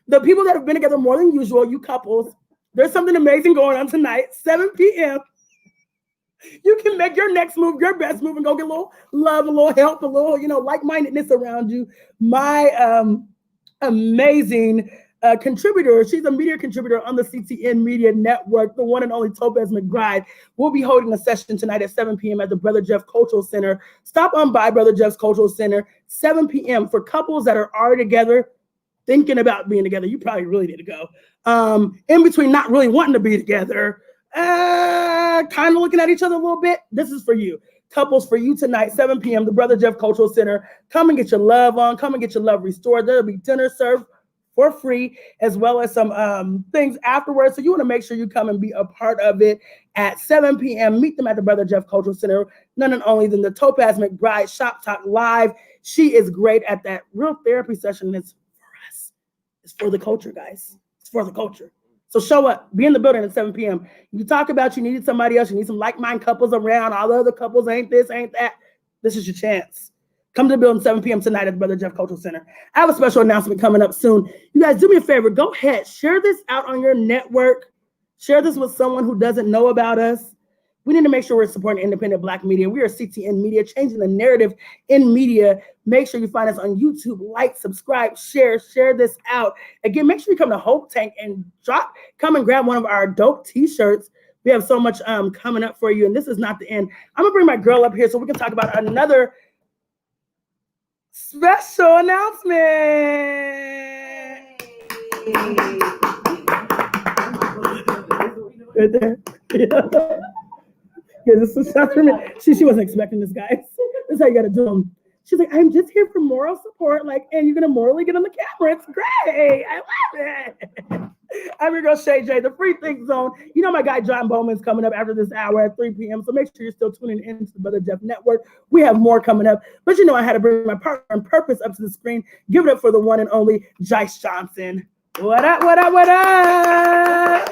The people that have been together more than usual, you couples, there's something amazing going on tonight, 7 p.m. You can make your next move, your best move, and go get a little love, a little help, a little, like-mindedness around you. My amazing contributor, she's a media contributor on the CTN Media Network, the one and only Topaz McBride, will be holding a session tonight at 7 p.m. at the Brother Jeff Cultural Center. Stop on by Brother Jeff's Cultural Center, 7 p.m. for couples that are already together, thinking about being together. You probably really need to go. In between not really wanting to be together, kind of looking at each other a little bit, this is for you. Couples, for you tonight, 7 p.m., the Brother Jeff Cultural Center. Come and get your love on. Come and get your love restored. There'll be dinner served for free, as well as some things afterwards. So you want to make sure you come and be a part of it at 7 p.m. Meet them at the Brother Jeff Cultural Center. None and only than the Topaz McBride Shop Talk Live. She is great at that. Real therapy session is for us. It's for the culture, guys. It's for the culture. So show up. Be in the building at 7 p.m. You talk about you needed somebody else. You need some like-minded couples around. All the other couples ain't this, ain't that. This is your chance. Come to the building 7 p.m. tonight at the Brother Jeff Cultural Center. I have a special announcement coming up soon. You guys, do me a favor. Go ahead. Share this out on your network. Share this with someone who doesn't know about us. We need to make sure we're supporting independent Black media. We are CTN Media, changing the narrative in media. Make sure you find us on YouTube. Like, subscribe, share this out. Again, make sure you come to Hope Tank and come and grab one of our dope t-shirts. We have so much coming up for you, and this is not the end. I'm going to bring my girl up here so we can talk about another special announcement. Right there. Yeah, this is for me. She wasn't expecting this, guys. This is how you got to do them. She's like, I'm just here for moral support, and you're gonna morally get on the camera. It's great. I love it. I'm your girl Shay J, the Free Think Zone. You know my guy John Bowman's coming up after this hour at 3 p.m. So make sure you're still tuning in to the Brother Jeff Network. We have more coming up, but I had to bring my partner in purpose up to the screen. Give it up for the one and only Jice Johnson. What up? What up? What up?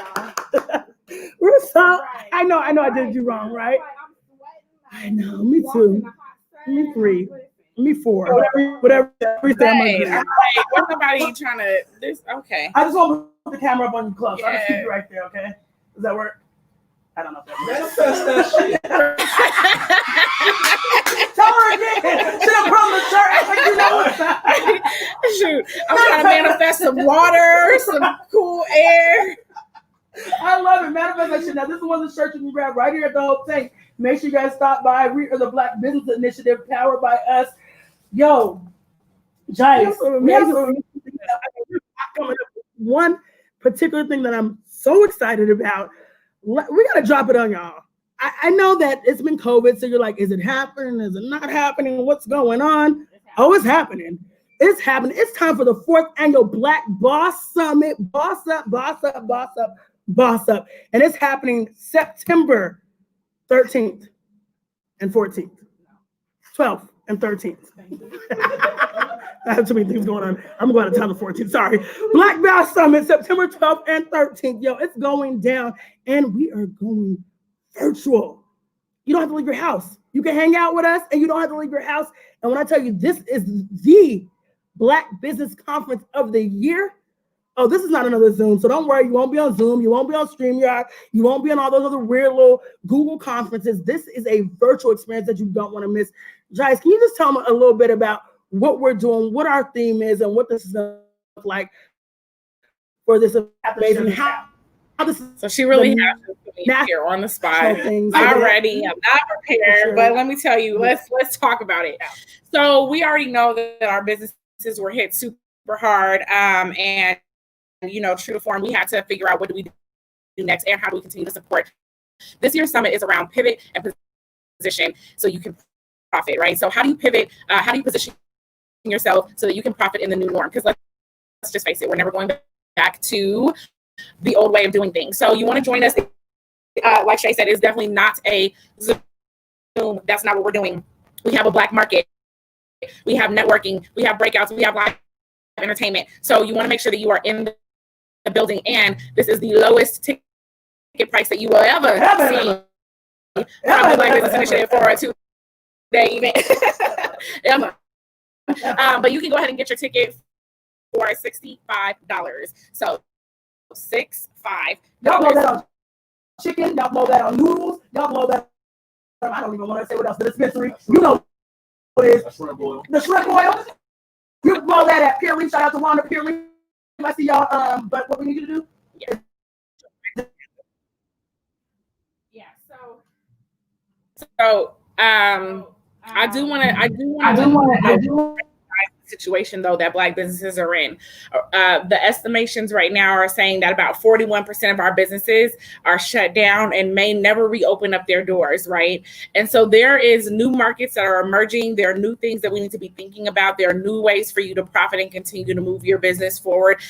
We're so. I know. I did you wrong, right? I know. Me too. Me 3. Me 4. Whatever. Right. What's nobody trying to this? Okay. I just want to put the camera up on you close. I'll just keep you right there, okay? Does that work? I don't know if that works. Manifest that shit. Tell her again. Should have put on the shirt. Shoot. I'm trying to manifest some water, some cool air. I love it. Manifestation. Now, this is one of the shirts you can grab right here at the Hope Tank. Make sure you guys stop by. We are the Black Business Initiative, powered by us. Yo, Jice, one particular thing that I'm so excited about. We got to drop it on y'all. I know that it's been COVID, so you're like, is it happening? Is it not happening? What's going on? Oh, it's happening. It's happening. It's time for the 4th annual Black Boss Summit. Boss up, boss up, boss up, boss up. And it's happening September 13th and 14th, 12th and 13th. I have too many things going on. I'm going to tell the 14th. Sorry. Black Boss Summit, September 12th and 13th. Yo, it's going down, and we are going virtual. You don't have to leave your house. You can hang out with us, and you don't have to leave your house. And when I tell you this is the Black Business Conference of the year, oh, this is not another Zoom. So don't worry, you won't be on Zoom. You won't be on StreamYard. You won't be on all those other weird little Google conferences. This is a virtual experience that you don't want to miss. Jice, can you just tell me a little bit about what we're doing, what our theme is, and what this is going to look like for this amazing how this is. So she really has to put me here on the spot. Already, I'm not prepared, but let me tell you, let's talk about it. So we already know that our businesses were hit super hard, and true to form, we had to figure out what do we next, and how do we continue to support. This year's summit is around pivot and position so you can profit, right? So how do you pivot? How do you position yourself so that you can profit in the new norm? Because let's just face it, we're never going back to the old way of doing things. So you want to join us. Like Shay said, it's definitely not a Zoom. That's not what we're doing. We have a black market. We have networking. We have breakouts. We have live entertainment. So you want to make sure that you are in the building. And this is the lowest ticket price that you will ever see from the Black Business Initiative for a 2-day event. Ever. But you can go ahead and get your ticket for $65. So $65. Y'all blow that on chicken. Y'all blow that on noodles. Y'all blow that on, I don't even want to say what else. The dispensary. You know what it is. The shrimp oil. The shrimp oil. You blow that at Pier Reef. Shout out to Wanda Pier Reef. I see y'all. But what we need you to do? So I do want to situation though that Black businesses are in. The estimations right now are saying that about 41% of our businesses are shut down and may never reopen up their doors, right? And so there is new markets that are emerging. There are new things that we need to be thinking about. There are new ways for you to profit and continue to move your business forward,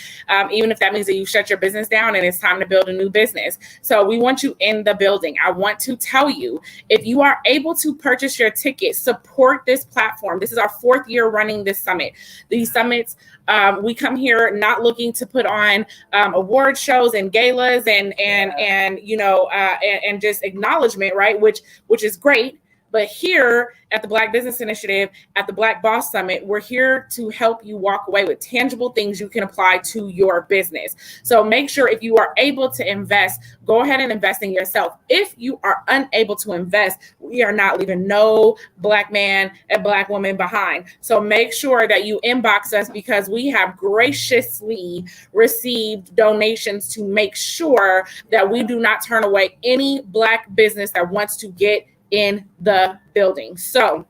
even if that means that you shut your business down and it's time to build a new business. So we want you in the building. I want to tell you, if you are able to purchase your ticket, support this platform. This is our 4th year running this summit. These summits, we come here not looking to put on award shows and galas and just acknowledgement, right? Which is great. But here at the Black Business Initiative, at the Black Boss Summit, we're here to help you walk away with tangible things you can apply to your business. So make sure if you are able to invest, go ahead and invest in yourself. If you are unable to invest, we are not leaving no Black man and Black woman behind. So make sure that you inbox us because we have graciously received donations to make sure that we do not turn away any Black business that wants to get in the building. So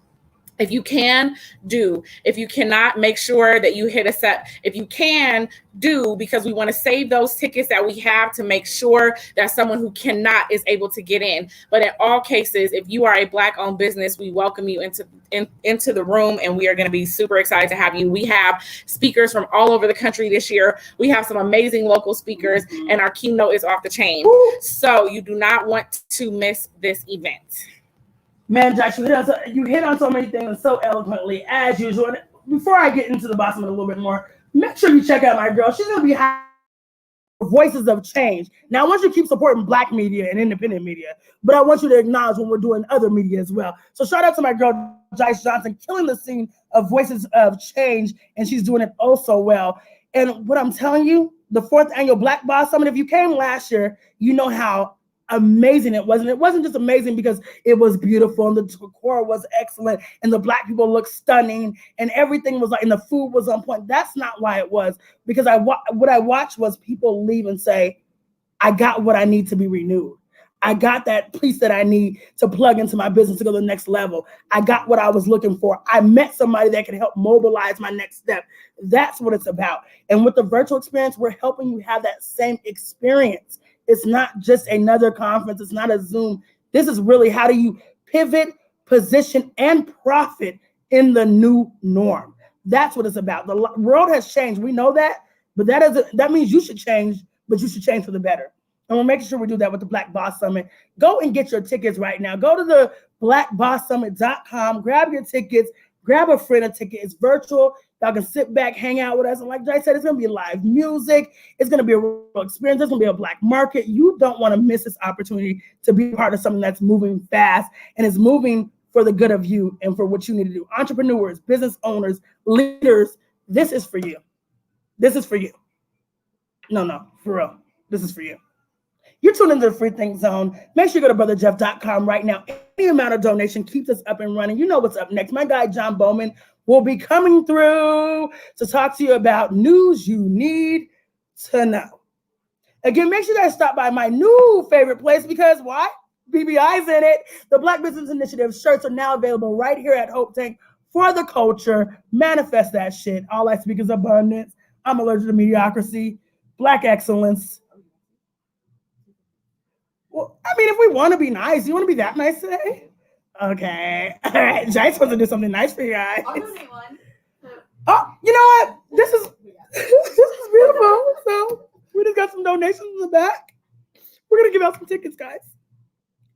if you can, do. If you cannot, make sure that you hit us up. If you can, do, because we want to save those tickets that we have to make sure that someone who cannot is able to get in. But in all cases, if you are a Black-owned business, we welcome you into the room, and we are going to be super excited to have you. We have speakers from all over the country this year. We have some amazing local speakers, and our keynote is off the chain. So you do not want to miss this event. Man, Jackson, you hit on so many things so eloquently, as usual. And before I get into the bottom a little bit more, make sure you check out my girl. She's going to be Voices of Change. Now, I want you to keep supporting Black media and independent media, but I want you to acknowledge when we're doing other media as well. So shout out to my girl, Jice Johnson, killing the scene of Voices of Change, and she's doing it oh so well. And what I'm telling you, the 4th annual Black Boss Summit, if you came last year, you know how amazing it was. And it wasn't just amazing because it was beautiful and the decor was excellent and the Black people looked stunning and everything was like, and the food was on point. That's not why it was, because what I watched was people leave and say, I got what I need to be renewed. I got that piece that I need to plug into my business to go to the next level. I got what I was looking for. I met somebody that could help mobilize my next step. That's what it's about. And with the virtual experience, we're helping you have that same experience. It's not just another conference. It's not a Zoom. This is really how do you pivot, position, and profit in the new norm. That's what it's about. The world has changed. We know that, but that means you should change, but you should change for the better. And we're making sure we do that with the Black Boss Summit. Go and get your tickets right now. Go to the blackbosssummit.com, grab your tickets, grab a friend a ticket. It's virtual. Y'all can sit back, hang out with us. And like Jay said, it's going to be live music. It's going to be a real experience. There's going to be a Black market. You don't want to miss this opportunity to be part of something that's moving fast and is moving for the good of you and for what you need to do. Entrepreneurs, business owners, leaders, this is for you. This is for you. No, for real. This is for you. You're tuned into the Free Think Zone. Make sure you go to brotherjeff.com right now. Any amount of donation keeps us up and running. You know what's up next. My guy, John Bowman, will be coming through to talk to you about news you need to know. Again, make sure you guys stop by my new favorite place because why? BBI's in it. The Black Business Initiative shirts are now available right here at Hope Tank for the culture. Manifest that shit. All I speak is abundance. I'm allergic to mediocrity. Black excellence. Well, I mean, if we want to be nice, you want to be that nice today? Okay. All right. Jai's supposed to do something nice for you guys. I'll donate one. Oh, you know what? This is beautiful. So we just got some donations in the back. We're gonna give out some tickets, guys.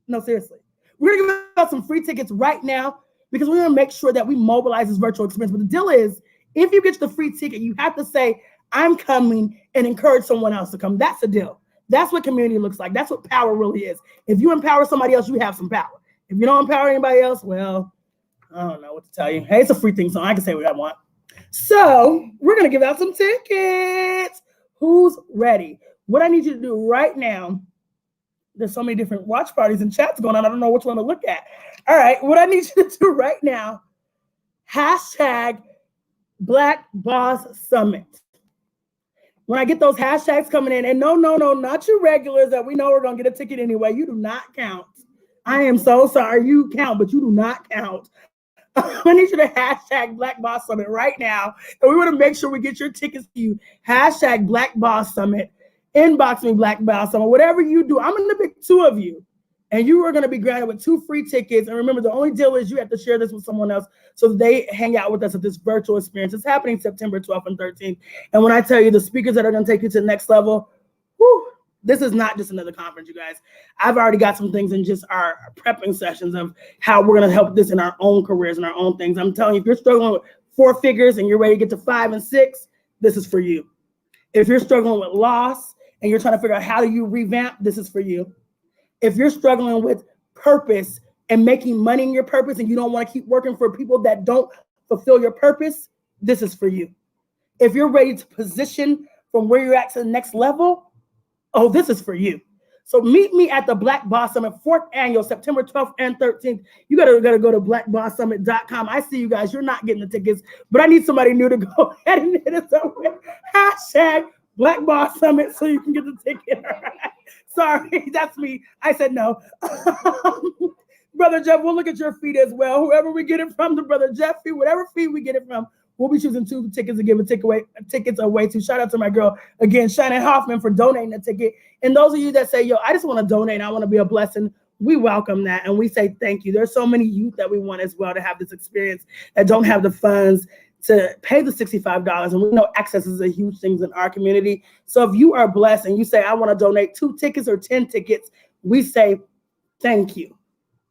No, seriously. We're gonna give out some free tickets right now because we're gonna make sure that we mobilize this virtual experience. But the deal is, if you get the free ticket, you have to say, I'm coming, and encourage someone else to come. That's the deal. That's what community looks like. That's what power really is. If you empower somebody else, you have some power. If you don't empower anybody else, well, I don't know what to tell you. Hey, it's a free thing, so I can say what I want. So we're going to give out some tickets. Who's ready? What I need you to do right now, there's so many different watch parties and chats going on. I don't know which one to look at. All right, what I need you to do right now, hashtag Black Boss Summit. When I get those hashtags coming in, and no, not you regulars that we know we're going to get a ticket anyway. You do not count. I am so sorry. You count, but you do not count. I need you to hashtag Black Boss Summit right now. And we want to make sure we get your tickets to you. Hashtag Black Boss Summit. Inbox me Black Boss Summit. Whatever you do, I'm going to pick 2 of you. And you are going to be granted with 2 free tickets. And remember, the only deal is you have to share this with someone else so that they hang out with us at this virtual experience. It's happening September 12th and 13th. And when I tell you the speakers that are going to take you to the next level, whew, this is not just another conference, you guys. I've already got some things in just our prepping sessions of how we're going to help this in our own careers and our own things. I'm telling you, if you're struggling with 4 figures and you're ready to get to 5 and 6, this is for you. If you're struggling with loss and you're trying to figure out how do you revamp, this is for you. If you're struggling with purpose and making money in your purpose and you don't want to keep working for people that don't fulfill your purpose, this is for you. If you're ready to position from where you're at to the next level, oh, this is for you. So meet me at the Black Boss Summit 4th annual, September 12th and 13th. You gotta go to blackbosssummit.com. I see you guys. You're not getting the tickets, but I need somebody new to go ahead and hit us up with hashtag Black Boss Summit so you can get the ticket. All right. Sorry, that's me. I said no. Brother Jeff, we'll look at your feed as well. Whoever we get it from, the Brother Jeff feed, whatever feed we get it from, we'll be choosing 2 tickets to give tickets away to. Shout out to my girl, again, Shannon Hoffman, for donating a ticket. And those of you that say, yo, I just want to donate, I want to be a blessing, we welcome that. And we say thank you. There's so many youth that we want as well to have this experience that don't have the funds to pay the $65. And we know access is a huge thing in our community. So if you are blessed and you say, I want to donate 2 tickets or 10 tickets, we say thank you.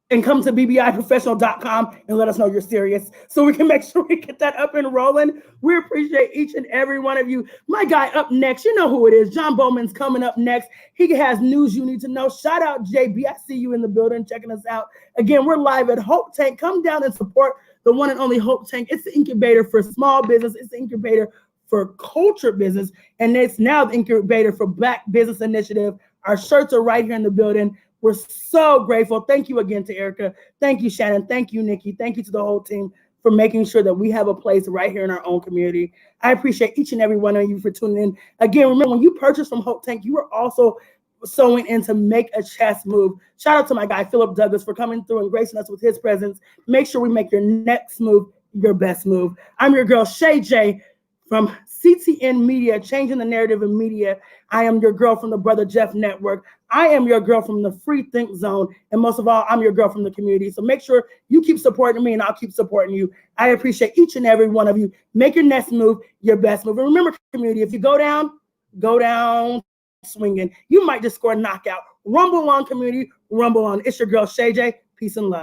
And come to bbiprofessional.com and let us know you're serious so we can make sure we get that up and rolling. We appreciate each and every one of you. My guy up next, you know who it is. John Bowman's coming up next. He has news you need to know. Shout out JB. I see you in the building checking us out. Again, we're live at Hope Tank. Come down and support the one and only Hope Tank. It's the incubator for small business. It's the incubator for culture business. And it's now the incubator for Black Business Initiative. Our shirts are right here in the building. We're so grateful. Thank you again to Erica. Thank you, Shannon. Thank you, Nikki. Thank you to the whole team for making sure that we have a place right here in our own community. I appreciate each and every one of you for tuning in. Again, remember, when you purchase from Hope Tank, you are also sewing in to make a chess move. Shout out to my guy, Philip Douglas, for coming through and gracing us with his presence. Make sure we make your next move your best move. I'm your girl, Shay J, from CTN Media, changing the narrative in media. I am your girl from the Brother Jeff Network. I am your girl from the Free Think Zone. And most of all, I'm your girl from the community. So make sure you keep supporting me and I'll keep supporting you. I appreciate each and every one of you. Make your next move your best move. And remember, community, if you go down swinging. You might just score a knockout. Rumble on, community. Rumble on. It's your girl, Shay J. Peace and love.